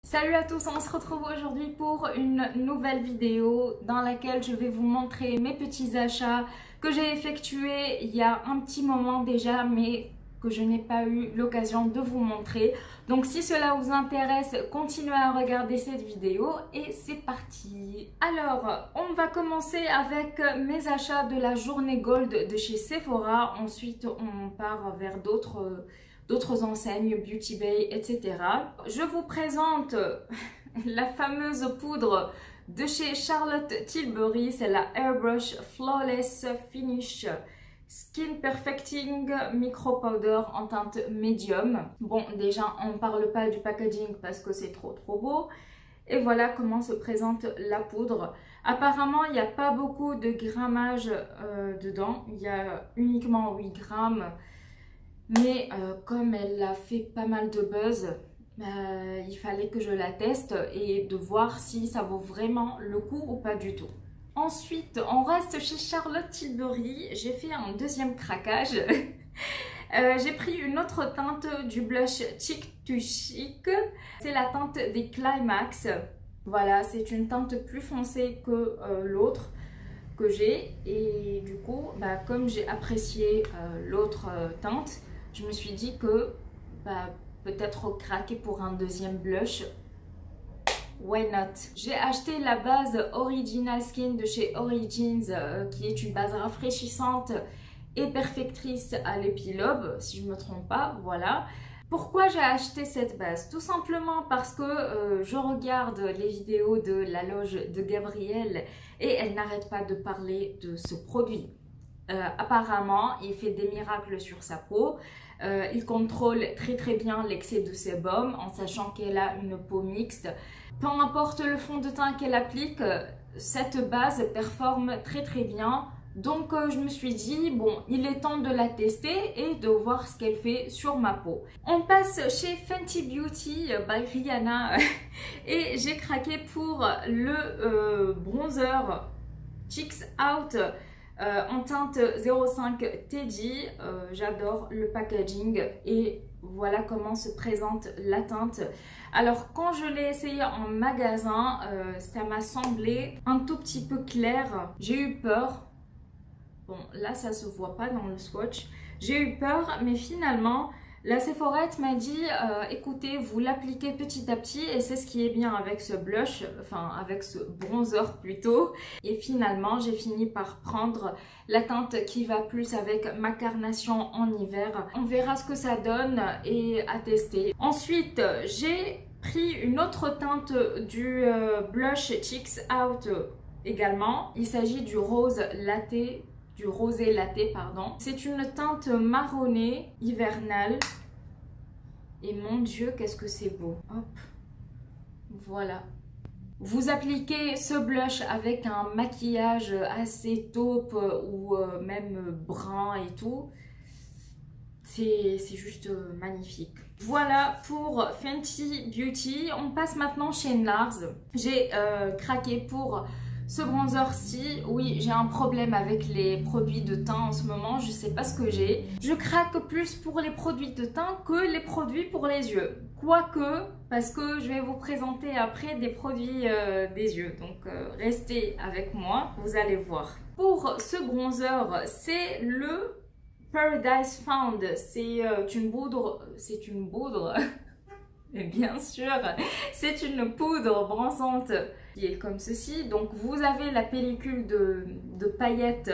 Salut à tous, on se retrouve aujourd'hui pour une nouvelle vidéo dans laquelle je vais vous montrer mes petits achats que j'ai effectués il y a un petit moment déjà mais que je n'ai pas eu l'occasion de vous montrer. Donc si cela vous intéresse, continuez à regarder cette vidéo et c'est parti. Alors, on va commencer avec mes achats de la journée Gold de chez Sephora. Ensuite, on part vers d'autres enseignes, Beauty Bay, etc. Je vous présente la fameuse poudre de chez Charlotte Tilbury. C'est la Airbrush Flawless Finish Skin Perfecting Micro Powder en teinte médium. Bon, déjà, on ne parle pas du packaging parce que c'est trop beau. Et voilà comment se présente la poudre. Apparemment, il n'y a pas beaucoup de grammage dedans. Il y a uniquement 8 grammes. Mais comme elle a fait pas mal de buzz, il fallait que je la teste et de voir si ça vaut vraiment le coup ou pas du tout. Ensuite, on reste chez Charlotte Tilbury. J'ai fait un deuxième craquage. J'ai pris une autre teinte du blush Chic to Chic. C'est la teinte des Climax. Voilà, c'est une teinte plus foncée que l'autre que j'ai. Et du coup, comme j'ai apprécié l'autre teinte, je me suis dit que peut-être craquer pour un deuxième blush. Why not? J'ai acheté la base Original Skin de chez Origins qui est une base rafraîchissante et perfectrice à l'épilobe, si je ne me trompe pas, voilà. Pourquoi j'ai acheté cette base? Tout simplement parce que je regarde les vidéos de la loge de Gabrielle et elle n'arrête pas de parler de ce produit. Apparemment, il fait des miracles sur sa peau. Il contrôle très bien l'excès de sébum en sachant qu'elle a une peau mixte. Peu importe le fond de teint qu'elle applique, cette base performe très bien. Donc je me suis dit, bon, il est temps de la tester et de voir ce qu'elle fait sur ma peau. On passe chez Fenty Beauty by Rihanna et j'ai craqué pour le bronzer Cheeks Out en teinte 05 Teddy. J'adore le packaging et voilà comment se présente la teinte. Alors quand je l'ai essayé en magasin, ça m'a semblé un tout petit peu clair. J'ai eu peur. Bon, là ça se voit pas dans le swatch. J'ai eu peur, mais finalement la Sephorette m'a dit écoutez, vous l'appliquez petit à petit et c'est ce qui est bien avec ce blush, enfin avec ce bronzer plutôt. Et finalement, j'ai fini par prendre la teinte qui va plus avec ma carnation en hiver. On verra ce que ça donne et à tester. Ensuite, j'ai pris une autre teinte du blush Cheeks Out également. Il s'agit du rose latte. Du rosé latte, pardon. C'est une teinte marronnée hivernale. Et mon Dieu, qu'est-ce que c'est beau. Hop. Voilà. Vous appliquez ce blush avec un maquillage assez taupe ou même brun et tout. C'est juste magnifique. Voilà pour Fenty Beauty. On passe maintenant chez NARS. J'ai craqué pour ce bronzer-ci. Oui, j'ai un problème avec les produits de teint en ce moment. Je sais pas ce que j'ai. Je craque plus pour les produits de teint que les produits pour les yeux. Quoique, parce que je vais vous présenter après des produits des yeux. Donc, restez avec moi, vous allez voir. Pour ce bronzer, c'est le Paradise Found. C'est une poudre. C'est une poudre. Et bien sûr, c'est une poudre bronzante qui est comme ceci. Donc vous avez la pellicule de paillettes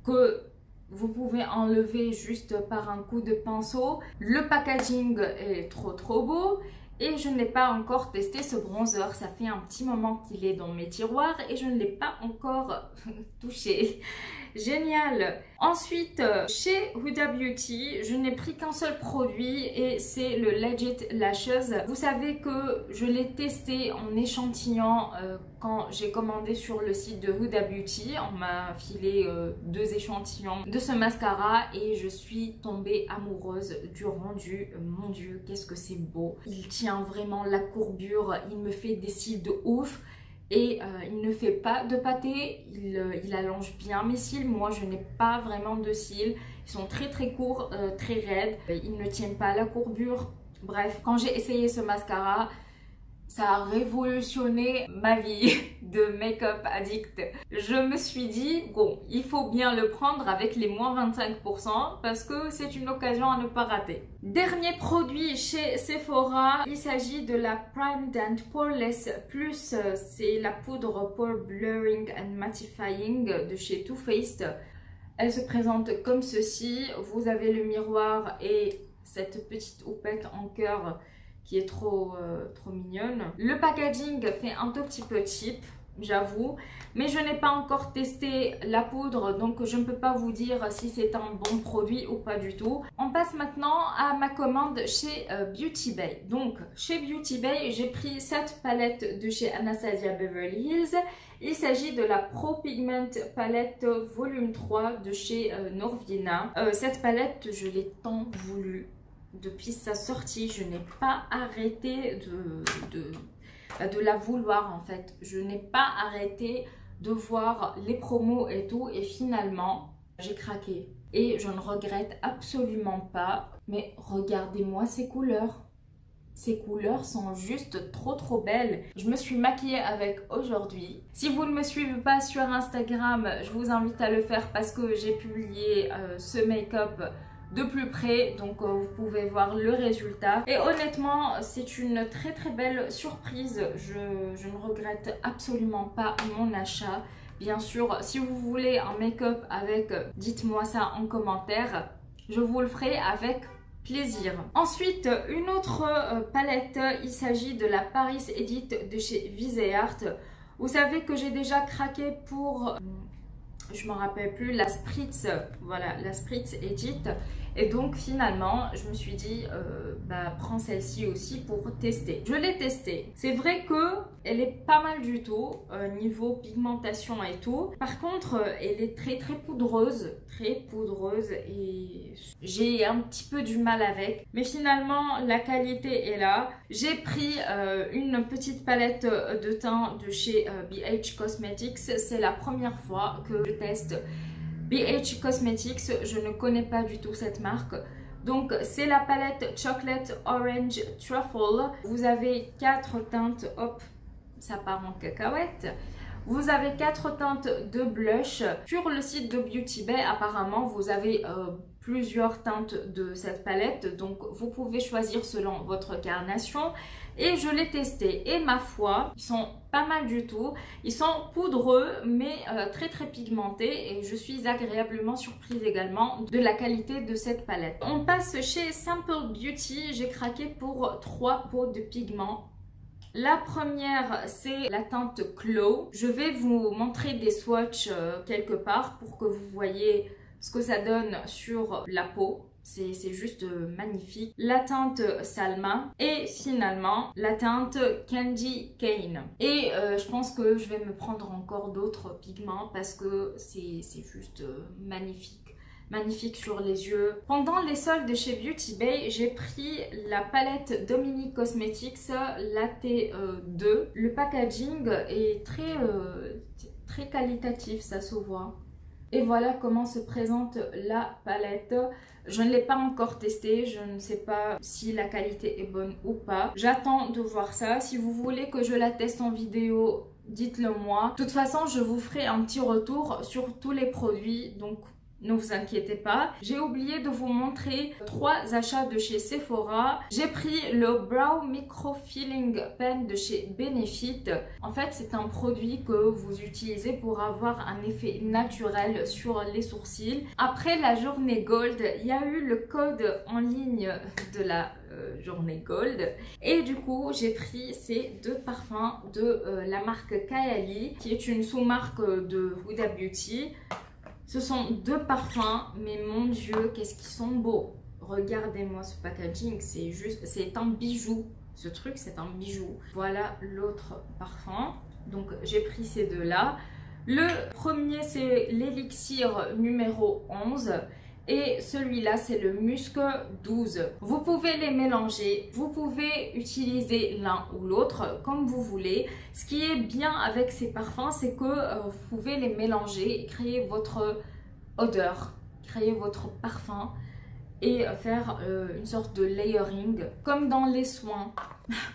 que vous pouvez enlever juste par un coup de pinceau. Le packaging est trop beau. Et je n'ai pas encore testé ce bronzer. Ça fait un petit moment qu'il est dans mes tiroirs et je ne l'ai pas encore touché. Génial! Ensuite, chez Huda Beauty, je n'ai pris qu'un seul produit et c'est le Legit Lashes. Vous savez que je l'ai testé en échantillon quand j'ai commandé sur le site de Huda Beauty. On m'a filé 2 échantillons de ce mascara et je suis tombée amoureuse du rendu. Mon Dieu, qu'est-ce que c'est beau! Il tient vraiment la courbure, il me fait des cils de ouf. Et il ne fait pas de pâté, il allonge bien mes cils. Moi, je n'ai pas vraiment de cils. Ils sont très courts, très raides. Ils ne tiennent pas la courbure. Bref, quand j'ai essayé ce mascara, Ça a révolutionné ma vie de make-up addict. Je me suis dit, bon, il faut bien le prendre avec les moins 25% parce que c'est une occasion à ne pas rater. Dernier produit chez Sephora, il s'agit de la Primed and Poreless Plus. C'est la poudre Pore Blurring and Mattifying de chez Too Faced. Elle se présente comme ceci. Vous avez le miroir et cette petite houppette en cœur qui est trop mignonne. Le packaging fait un tout petit peu cheap, j'avoue, mais je n'ai pas encore testé la poudre, donc je ne peux pas vous dire si c'est un bon produit ou pas du tout. On passe maintenant à ma commande chez Beauty Bay. Donc chez Beauty Bay, j'ai pris cette palette de chez Anastasia Beverly Hills. Il s'agit de la Pro Pigment Palette Volume 3 de chez Norvina. Cette palette, je l'ai tant voulu. Depuis sa sortie, je n'ai pas arrêté de la vouloir en fait. Je n'ai pas arrêté de voir les promos et tout. Et finalement, j'ai craqué. Et je ne regrette absolument pas. Mais regardez-moi ces couleurs. Ces couleurs sont juste trop belles. Je me suis maquillée avec aujourd'hui. Si vous ne me suivez pas sur Instagram, je vous invite à le faire parce que j'ai publié ce make-up de plus près, donc vous pouvez voir le résultat. Et honnêtement, c'est une très belle surprise. Je ne regrette absolument pas mon achat. Bien sûr, si vous voulez un make-up avec, dites-moi ça en commentaire. Je vous le ferai avec plaisir. Ensuite, une autre palette, il s'agit de la Paris Edit de chez Viseart. Vous savez que j'ai déjà craqué pour, je me rappelle plus, la Spritz, voilà, la Spritz Edit. Et donc finalement, je me suis dit, prends celle-ci aussi pour tester. Je l'ai testée. C'est vrai que elle est pas mal du tout, niveau pigmentation et tout. Par contre, elle est très poudreuse, et j'ai un petit peu du mal avec. Mais finalement, la qualité est là. J'ai pris une petite palette de teint de chez BH Cosmetics. C'est la première fois que je teste BH Cosmetics, je ne connais pas du tout cette marque. Donc c'est la palette Chocolate Orange Truffle. Vous avez 4 teintes, hop, ça part en cacahuète. Vous avez 4 teintes de blush. Sur le site de Beauty Bay, apparemment, vous avez plusieurs teintes de cette palette. Donc vous pouvez choisir selon votre carnation. Et je l'ai testé et ma foi, ils sont pas mal du tout. Ils sont poudreux mais très pigmentés et je suis agréablement surprise également de la qualité de cette palette. On passe chez Simple Beauty. J'ai craqué pour 3 pots de pigments. La première, c'est la teinte Glow. Je vais vous montrer des swatchs quelque part pour que vous voyez ce que ça donne sur la peau. C'est juste magnifique. La teinte Salma et finalement la teinte Candy Cane. Et je pense que je vais me prendre encore d'autres pigments parce que c'est juste magnifique. Magnifique sur les yeux. Pendant les soldes chez Beauty Bay, j'ai pris la palette Dominique Cosmetics Latte 2. Le packaging est très qualitatif, ça se voit. Et voilà comment se présente la palette. Je ne l'ai pas encore testée, je ne sais pas si la qualité est bonne ou pas. J'attends de voir ça. Si vous voulez que je la teste en vidéo, dites-le moi. De toute façon, je vous ferai un petit retour sur tous les produits, donc ne vous inquiétez pas. J'ai oublié de vous montrer 3 achats de chez Sephora. J'ai pris le Brow Micro Filling Pen de chez Benefit. En fait, c'est un produit que vous utilisez pour avoir un effet naturel sur les sourcils. Après la journée Gold, il y a eu le code en ligne de la journée Gold. Et du coup, j'ai pris ces 2 parfums de la marque Kylie, qui est une sous-marque de Huda Beauty. Ce sont 2 parfums, mais mon Dieu, qu'est-ce qu'ils sont beaux. Regardez-moi ce packaging, c'est un bijou. Ce truc, c'est un bijou. Voilà l'autre parfum. Donc, j'ai pris ces 2-là. Le premier, c'est l'élixir numéro 11. Et celui-là, c'est le Musc 12. Vous pouvez les mélanger, vous pouvez utiliser l'un ou l'autre comme vous voulez. Ce qui est bien avec ces parfums, c'est que vous pouvez les mélanger et créer votre odeur, créer votre parfum. et faire une sorte de layering comme dans les soins.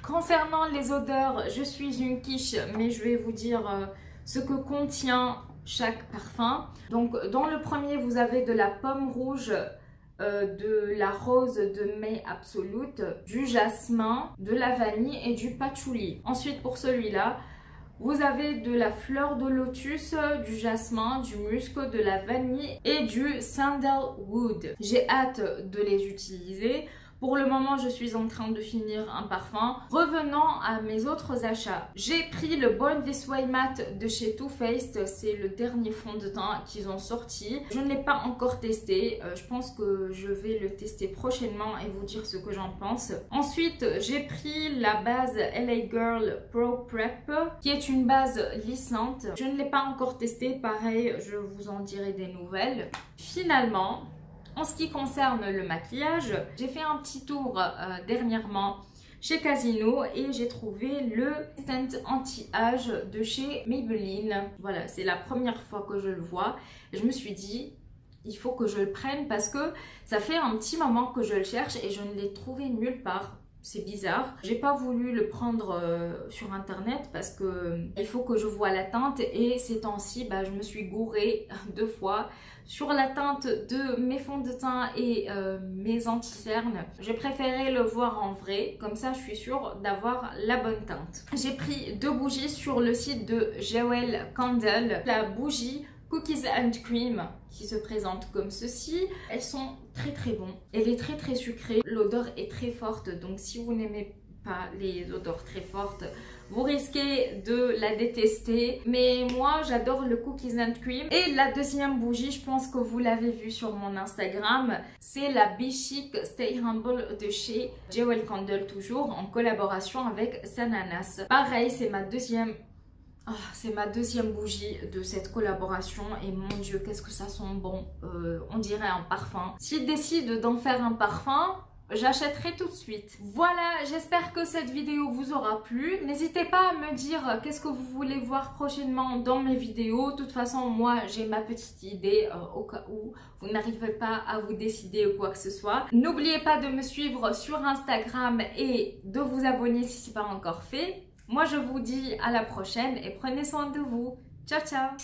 Concernant les odeurs, je suis une quiche, mais je vais vous dire ce que contient chaque parfum. Donc dans le premier, vous avez de la pomme rouge, de la rose de mai absolute, du jasmin, de la vanille et du patchouli. Ensuite pour celui-là, vous avez de la fleur de lotus, du jasmin, du musc, de la vanille et du sandalwood. J'ai hâte de les utiliser. Pour le moment, je suis en train de finir un parfum. Revenons à mes autres achats. J'ai pris le Born This Way Matte de chez Too Faced. C'est le dernier fond de teint qu'ils ont sorti. Je ne l'ai pas encore testé. Je pense que je vais le tester prochainement et vous dire ce que j'en pense. Ensuite, j'ai pris la base LA Girl Pro Prep, qui est une base lissante. Je ne l'ai pas encore testé. Pareil, je vous en dirai des nouvelles. Finalement, en ce qui concerne le maquillage, j'ai fait un petit tour dernièrement chez Casino et j'ai trouvé le tint anti-âge de chez Maybelline. Voilà, c'est la première fois que je le vois. Je me suis dit, il faut que je le prenne parce que ça fait un petit moment que je le cherche et je ne l'ai trouvé nulle part. C'est bizarre. J'ai pas voulu le prendre sur internet parce que il faut que je voie la teinte et ces temps-ci, je me suis gourée 2 fois sur la teinte de mes fonds de teint et mes anti-cernes. J'ai préféré le voir en vrai, comme ça je suis sûre d'avoir la bonne teinte. J'ai pris 2 bougies sur le site de Jewel Candle. La bougie Cookies and Cream qui se présente comme ceci. Elles sont très bonnes. Elle est très sucrée. L'odeur est très forte. Donc si vous n'aimez pas les odeurs très fortes, vous risquez de la détester. Mais moi j'adore le Cookies and Cream. Et la deuxième bougie, je pense que vous l'avez vue sur mon Instagram, c'est la Be Chic Stay Humble de chez Jewel Candle, toujours en collaboration avec Sananas. Pareil, c'est ma deuxième bougie de cette collaboration et mon Dieu, qu'est-ce que ça sent bon. On dirait un parfum. S'ils décident d'en faire un parfum, j'achèterai tout de suite. Voilà, j'espère que cette vidéo vous aura plu. N'hésitez pas à me dire qu'est-ce que vous voulez voir prochainement dans mes vidéos. De toute façon, moi, j'ai ma petite idée au cas où vous n'arrivez pas à vous décider ou quoi que ce soit. N'oubliez pas de me suivre sur Instagram et de vous abonner si ce n'est pas encore fait. Moi, je vous dis à la prochaine et prenez soin de vous. Ciao, ciao!